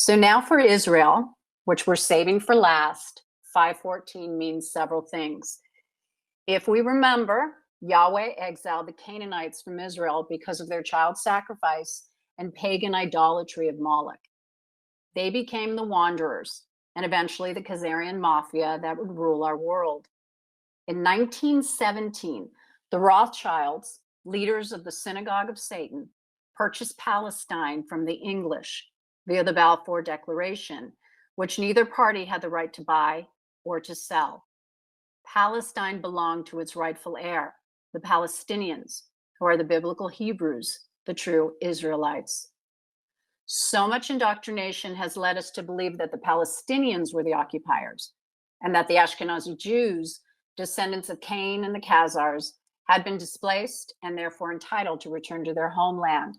So now for Israel, which we're saving for last, 514 means several things. If we remember, Yahweh exiled the Canaanites from Israel because of their child sacrifice and pagan idolatry of Moloch. They became the wanderers and eventually the Khazarian mafia that would rule our world. In 1917, the Rothschilds, leaders of the Synagogue of Satan, purchased Palestine from the English via the Balfour Declaration, which neither party had the right to buy or to sell. Palestine belonged to its rightful heir, the Palestinians, who are the biblical Hebrews, the true Israelites. So much indoctrination has led us to believe that the Palestinians were the occupiers and that the Ashkenazi Jews, descendants of Cain and the Khazars, had been displaced and therefore entitled to return to their homeland.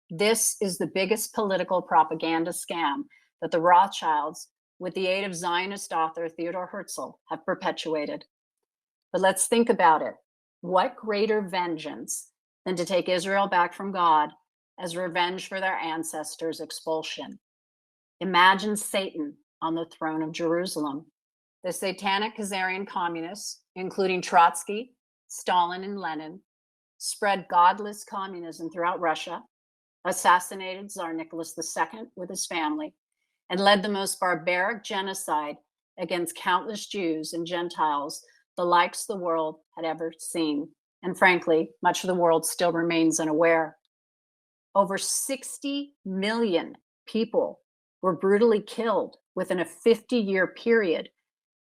This is the biggest political propaganda scam that the Rothschilds, with the aid of Zionist author Theodor Herzl, have perpetuated. But let's think about it. What greater vengeance than to take Israel back from God as revenge for their ancestors' expulsion? Imagine Satan on the throne of Jerusalem. The satanic Khazarian communists, including Trotsky, Stalin, and Lenin, spread godless communism throughout Russia, assassinated Tsar Nicholas II with his family, and led the most barbaric genocide against countless Jews and Gentiles the likes the world had ever seen. And frankly, much of the world still remains unaware. Over 60 million people were brutally killed within a 50-year period.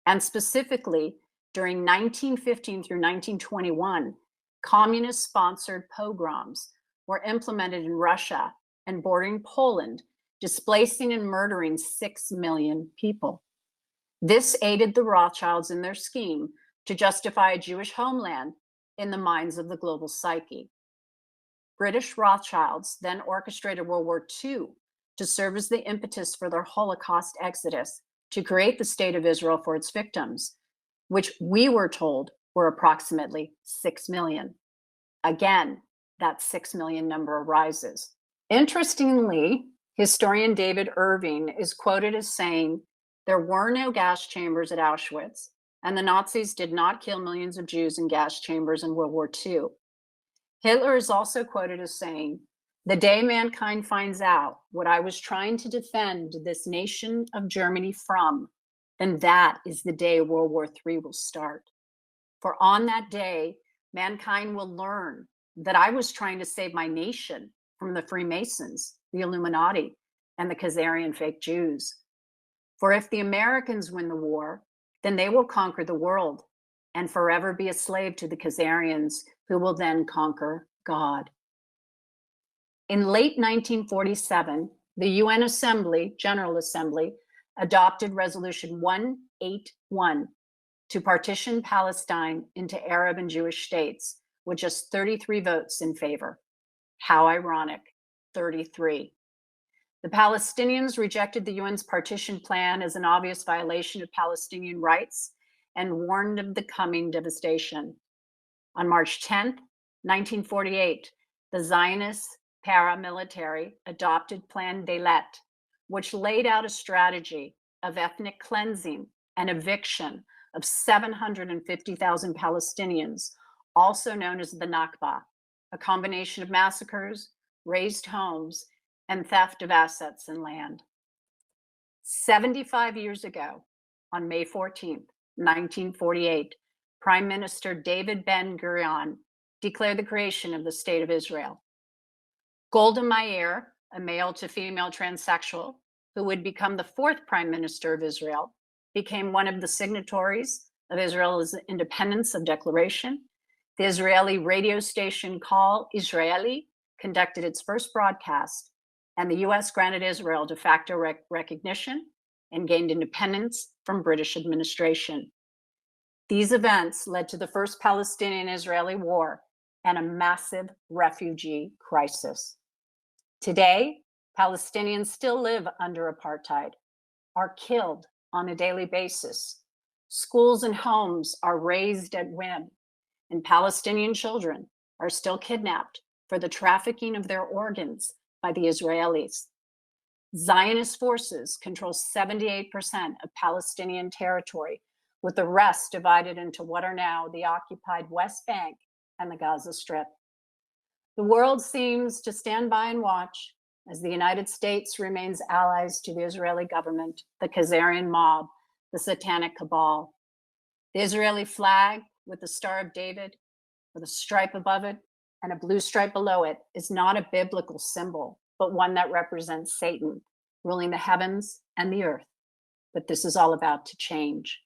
And specifically, during 1915 through 1921, communist-sponsored pogroms were implemented in Russia and bordering Poland, displacing and murdering 6 million people. This aided the Rothschilds in their scheme to justify a Jewish homeland in the minds of the global psyche. British Rothschilds then orchestrated World War II to serve as the impetus for their Holocaust exodus to create the state of Israel for its victims, which we were told were approximately 6 million. Again, that 6 million number rises. Interestingly, historian David Irving is quoted as saying, "There were no gas chambers at Auschwitz, and the Nazis did not kill millions of Jews in gas chambers in World War II." Hitler is also quoted as saying, "The day mankind finds out what I was trying to defend this nation of Germany from, then that is the day World War III will start. For on that day, mankind will learn that I was trying to save my nation from the Freemasons, the Illuminati, and the Khazarian fake Jews. For if the Americans win the war, then they will conquer the world and forever be a slave to the Khazarians, who will then conquer God." In late 1947, the UN General Assembly, adopted Resolution 181 to partition Palestine into Arab and Jewish states, with just 33 votes in favor. How ironic, 33. The Palestinians rejected the UN's partition plan as an obvious violation of Palestinian rights and warned of the coming devastation. On March 10, 1948, the Zionist paramilitary adopted Plan Dalet, which laid out a strategy of ethnic cleansing and eviction of 750,000 Palestinians, also known as the Nakba, a combination of massacres, razed homes, and theft of assets and land. 75 years ago, on May 14, 1948, Prime Minister David Ben-Gurion declared the creation of the State of Israel. Golda Meir, a male to female transsexual who would become the fourth Prime Minister of Israel, became one of the signatories of Israel's independence of declaration. The Israeli radio station Call Israeli conducted its first broadcast, and the US granted Israel de facto recognition and gained independence from British administration. These events led to the first Palestinian-Israeli war and a massive refugee crisis. Today, Palestinians still live under apartheid, are killed on a daily basis. Schools and homes are razed at whim, and Palestinian children are still kidnapped for the trafficking of their organs by the Israelis. Zionist forces control 78% of Palestinian territory, with the rest divided into what are now the occupied West Bank and the Gaza Strip. The world seems to stand by and watch as the United States remains allies to the Israeli government, the Khazarian mob, the satanic cabal. The Israeli flag with the Star of David, with a stripe above it and a blue stripe below it, is not a biblical symbol, but one that represents Satan ruling the heavens and the earth. But this is all about to change.